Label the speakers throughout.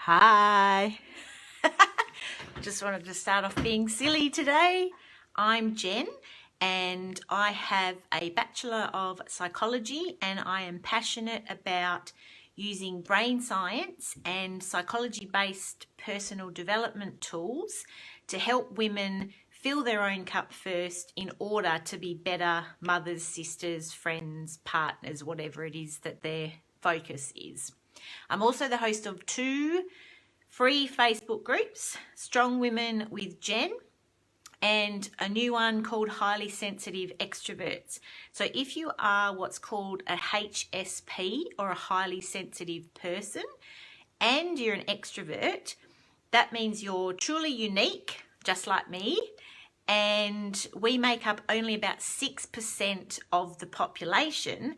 Speaker 1: Hi. Just wanted to start off being silly today. I'm Jen and I have a Bachelor of Psychology and I am passionate about using brain science and psychology-based personal development tools to help women fill their own cup first in order to be better mothers, sisters, friends, partners, whatever it is that their focus is. I'm also the host of 2 free Facebook groups, Strong Women with Jen and a new one called Highly Sensitive Extroverts. So if you are what's called a HSP or a highly sensitive person and you're an extrovert, that means you're truly unique, just like me, and we make up only about 6% of the population.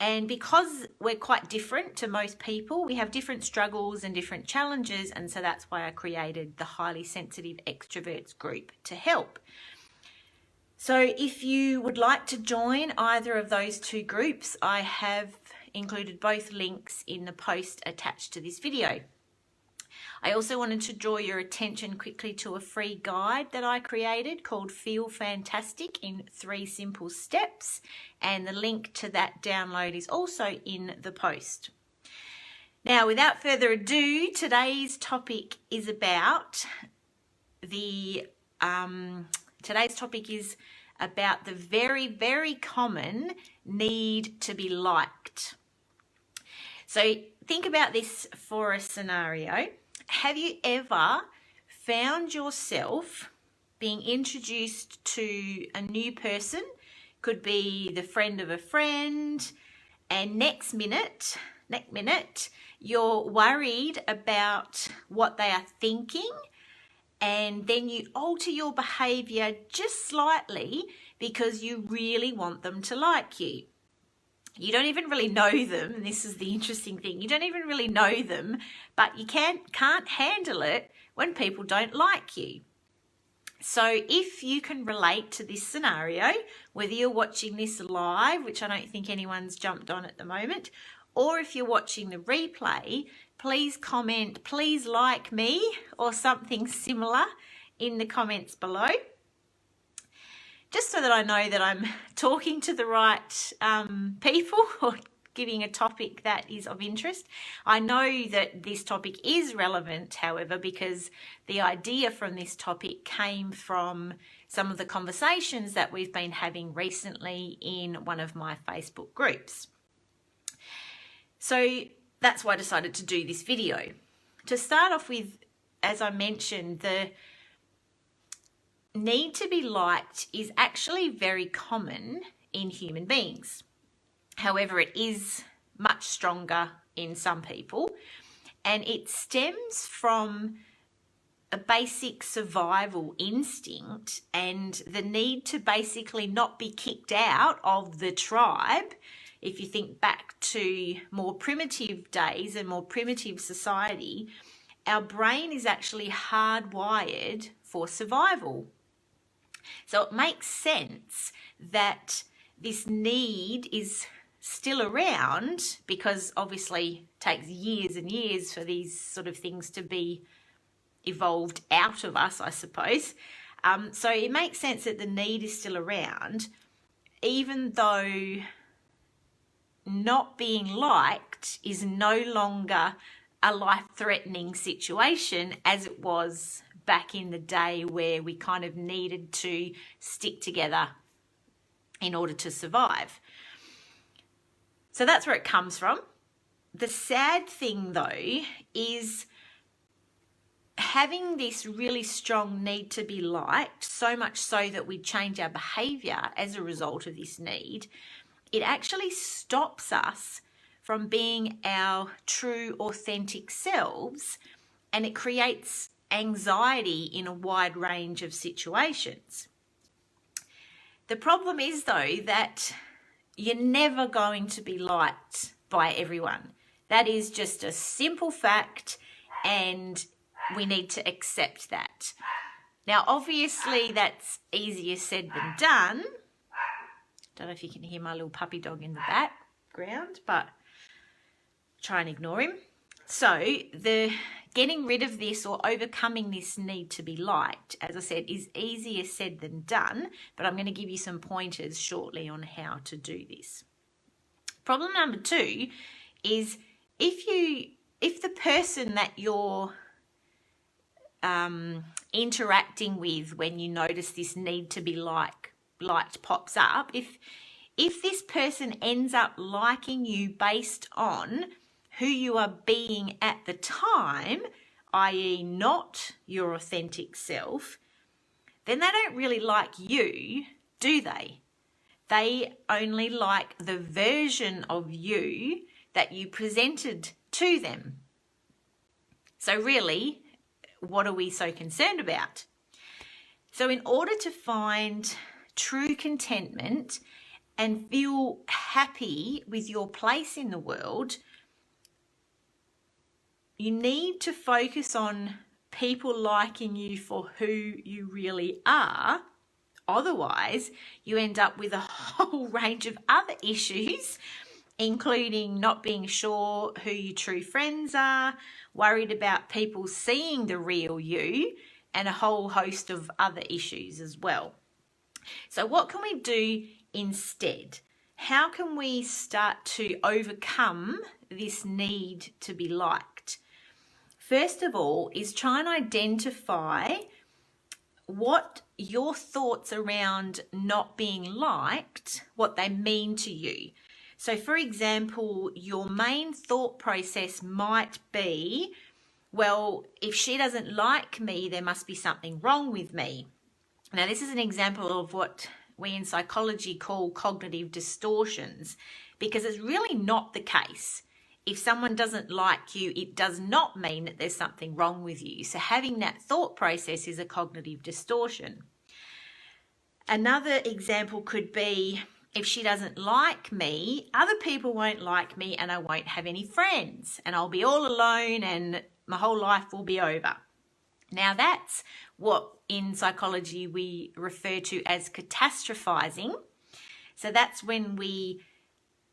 Speaker 1: And because we're quite different to most people, we have different struggles and different challenges. And so that's why I created the Highly Sensitive Extroverts group to help. So if you would like to join either of those 2 groups, I have included both links in the post attached to this video. I also wanted to draw your attention quickly to a free guide that I created called Feel Fantastic in 3 Simple Steps, and the link to that download is also in the post. Now, without further ado, today's topic is about the very, very common need to be liked. So think about this for a scenario. Have you ever found yourself being introduced to a new person? Could be the friend of a friend, and next minute, you're worried about what they are thinking, and then you alter your behaviour just slightly because you really want them to like you. You don't even really know them, and this is the interesting thing. You don't even really know them, but you can't handle it when people don't like you. So if you can relate to this scenario, whether you're watching this live, which I don't think anyone's jumped on at the moment, or if you're watching the replay, please comment, please like me, or something similar in the comments below, just so that I know that I'm talking to the right people or giving a topic that is of interest. I know that this topic is relevant, however, because the idea from this topic came from some of the conversations that we've been having recently in one of my Facebook groups. So that's why I decided to do this video. To start off with, as I mentioned, the need to be liked is actually very common in human beings. However, it is much stronger in some people, and it stems from a basic survival instinct and the need to basically not be kicked out of the tribe. If you think back to more primitive days and more primitive society, our brain is actually hardwired for survival. So it makes sense that this need is still around, because obviously it takes years and years for these sort of things to be evolved out of us, I suppose. So it makes sense that the need is still around, even though not being liked is no longer a life-threatening situation as it was back in the day, where we kind of needed to stick together in order to survive. So that's where it comes from. The sad thing though is having this really strong need to be liked, so much so that we change our behaviour as a result of this need, it actually stops us from being our true authentic selves, and it creates anxiety in a wide range of situations. The problem is though that you're never going to be liked by everyone. That is just a simple fact, and we need to accept that. Now obviously that's easier said than done. Don't know if you can hear my little puppy dog in the background, but try and ignore him. So the getting rid of this or overcoming this need to be liked, as I said, is easier said than done, but I'm going to give you some pointers shortly on how to do this. Problem number 2 is if the person that you're interacting with when you notice this need to be liked pops up, if this person ends up liking you based on who you are being at the time, i.e. not your authentic self, then they don't really like you, do they? They only like the version of you that you presented to them. So really, what are we so concerned about? So in order to find true contentment and feel happy with your place in the world, you need to focus on people liking you for who you really are. Otherwise, you end up with a whole range of other issues, including not being sure who your true friends are, worried about people seeing the real you, and a whole host of other issues as well. So what can we do instead? How can we start to overcome this need to be liked? First of all, is try and identify what your thoughts around not being liked, what they mean to you. So for example, your main thought process might be, well, if she doesn't like me, there must be something wrong with me. Now, this is an example of what we in psychology call cognitive distortions, because it's really not the case. If someone doesn't like you, it does not mean that there's something wrong with you. So having that thought process is a cognitive distortion. Another example could be, if she doesn't like me, other people won't like me and I won't have any friends and I'll be all alone and my whole life will be over. Now that's what in psychology we refer to as catastrophizing. So that's when we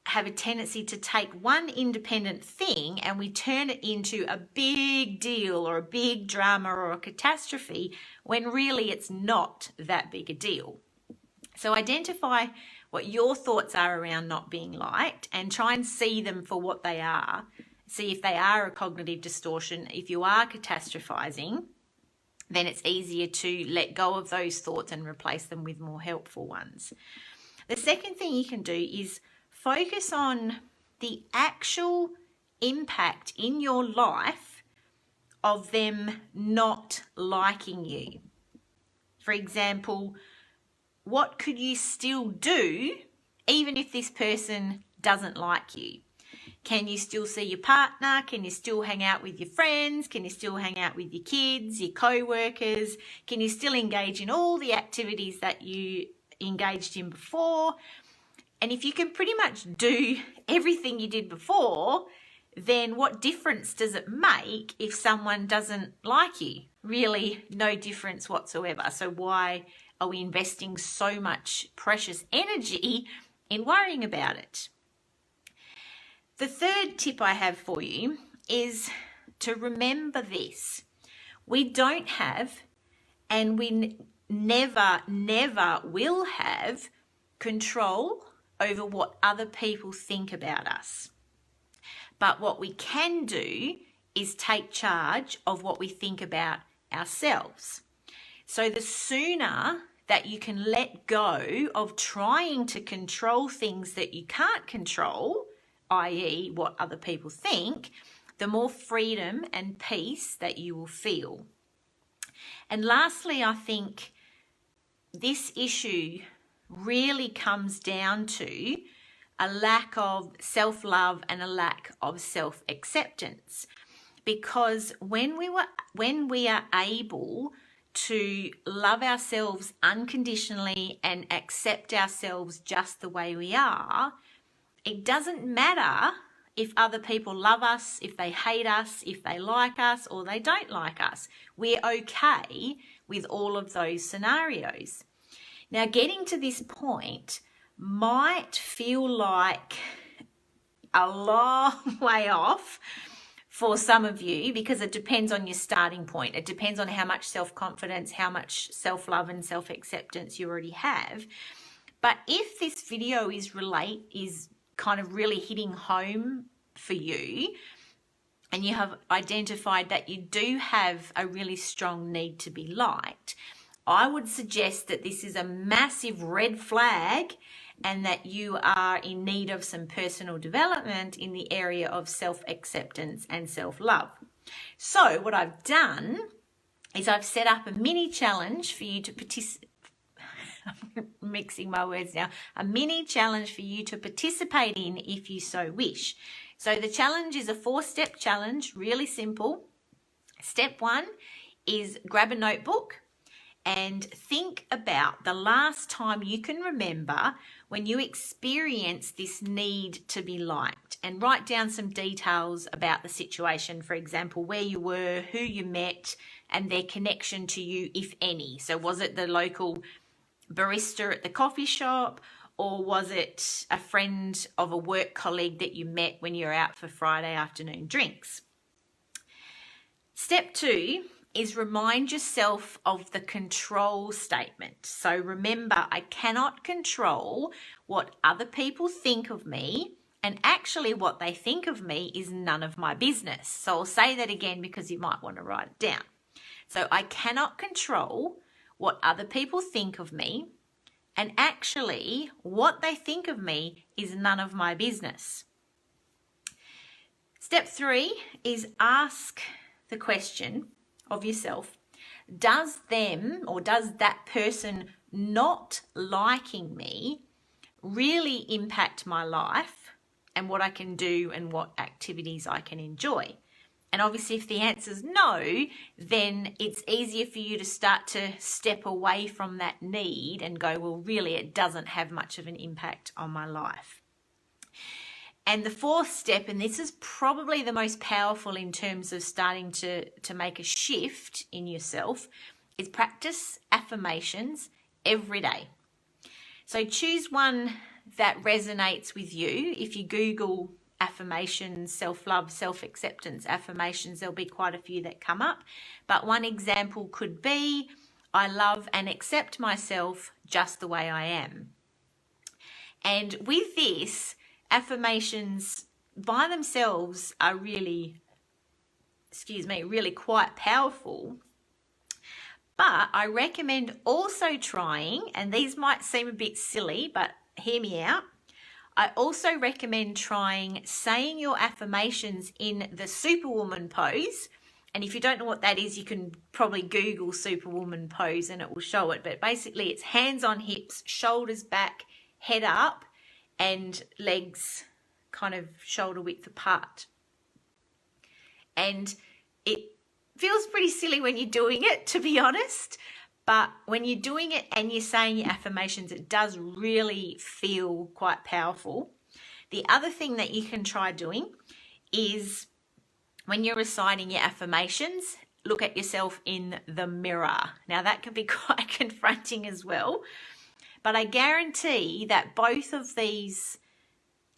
Speaker 1: have a tendency to take one independent thing and we turn it into a big deal or a big drama or a catastrophe when really it's not that big a deal. So identify what your thoughts are around not being liked and try and see them for what they are. See if they are a cognitive distortion. If you are catastrophizing, then it's easier to let go of those thoughts and replace them with more helpful ones. The second thing you can do is focus on the actual impact in your life of them not liking you. For example, what could you still do even if this person doesn't like you? Can you still see your partner? Can you still hang out with your friends? Can you still hang out with your kids, your co-workers? Can you still engage in all the activities that you engaged in before? And if you can pretty much do everything you did before, then what difference does it make if someone doesn't like you? Really, no difference whatsoever. So why are we investing so much precious energy in worrying about it? The third tip I have for you is to remember this. We don't have, and we never will have control over what other people think about us. But what we can do is take charge of what we think about ourselves. So the sooner that you can let go of trying to control things that you can't control, i.e. what other people think, the more freedom and peace that you will feel. And lastly, I think this issue really comes down to a lack of self-love and a lack of self-acceptance. Because when we are able to love ourselves unconditionally and accept ourselves just the way we are, it doesn't matter if other people love us, if they hate us, if they like us or they don't like us. We're okay with all of those scenarios. Now, getting to this point might feel like a long way off, for some of you because it depends on your starting point. It depends on how much self-confidence, how much self-love and self-acceptance you already have. But if this video is kind of really hitting home for you, and you have identified that you do have a really strong need to be liked, I would suggest that this is a massive red flag and that you are in need of some personal development in the area of self-acceptance and self-love. So what I've done is I've set up a mini challenge for you to participate. I'm mixing my words now. A mini challenge for you to participate in if you so wish. So the challenge is a 4-step challenge, really simple. Step 1 is grab a notebook and think about the last time you can remember when you experienced this need to be liked, and write down some details about the situation. For example, where you were, who you met, and their connection to you, if any. So was it the local barista at the coffee shop, or was it a friend of a work colleague that you met when you were out for Friday afternoon drinks? Step 2 is remind yourself of the control statement. So remember, I cannot control what other people think of me, and actually what they think of me is none of my business. So I'll say that again because you might want to write it down. So I cannot control what other people think of me, and actually what they think of me is none of my business. Step 3 is ask the question of yourself, does them or does that person not liking me really impact my life and what I can do and what activities I can enjoy? And obviously if the answer is no, then it's easier for you to start to step away from that need and go, well, really, it doesn't have much of an impact on my life. And the 4th step, and this is probably the most powerful in terms of starting to make a shift in yourself, is practice affirmations every day. So choose one that resonates with you. If you Google affirmations, self-love, self-acceptance affirmations, there'll be quite a few that come up. But one example could be, I love and accept myself just the way I am. And with this, affirmations by themselves are really quite powerful. But I recommend also trying, and these might seem a bit silly, but hear me out. I also recommend trying saying your affirmations in the Superwoman pose. And if you don't know what that is, you can probably Google Superwoman pose and it will show it. But basically it's hands on hips, shoulders back, head up, and legs kind of shoulder width apart. And it feels pretty silly when you're doing it, to be honest. But when you're doing it and you're saying your affirmations, it does really feel quite powerful. The other thing that you can try doing is when you're reciting your affirmations, look at yourself in the mirror. Now that can be quite confronting as well. But I guarantee that both of these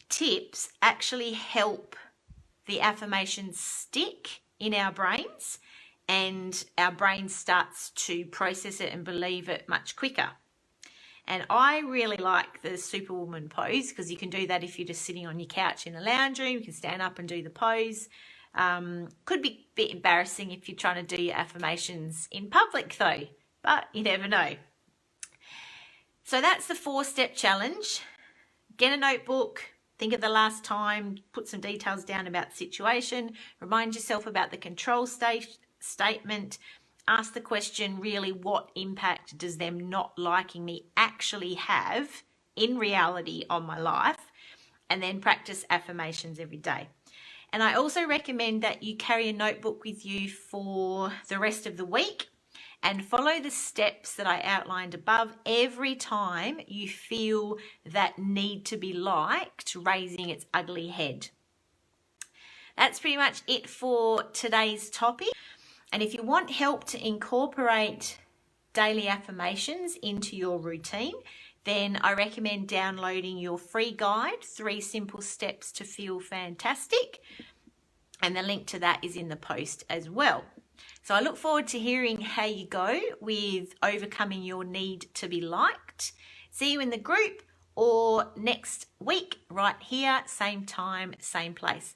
Speaker 1: tips actually help the affirmations stick in our brains, and our brain starts to process it and believe it much quicker. And I really like the Superwoman pose because you can do that if you're just sitting on your couch in the lounge room. You can stand up and do the pose. Could be a bit embarrassing if you're trying to do your affirmations in public though, but you never know. So that's the 4-step challenge. Get a notebook, think of the last time, put some details down about the situation, remind yourself about the control statement, ask the question, really, what impact does them not liking me actually have in reality on my life? And then practice affirmations every day. And I also recommend that you carry a notebook with you for the rest of the week and follow the steps that I outlined above every time you feel that need to be liked raising its ugly head. That's pretty much it for today's topic. And if you want help to incorporate daily affirmations into your routine, then I recommend downloading your free guide, 3 Simple Steps to Feel Fantastic. And the link to that is in the post as well. So I look forward to hearing how you go with overcoming your need to be liked. See you in the group or next week right here, same time, same place.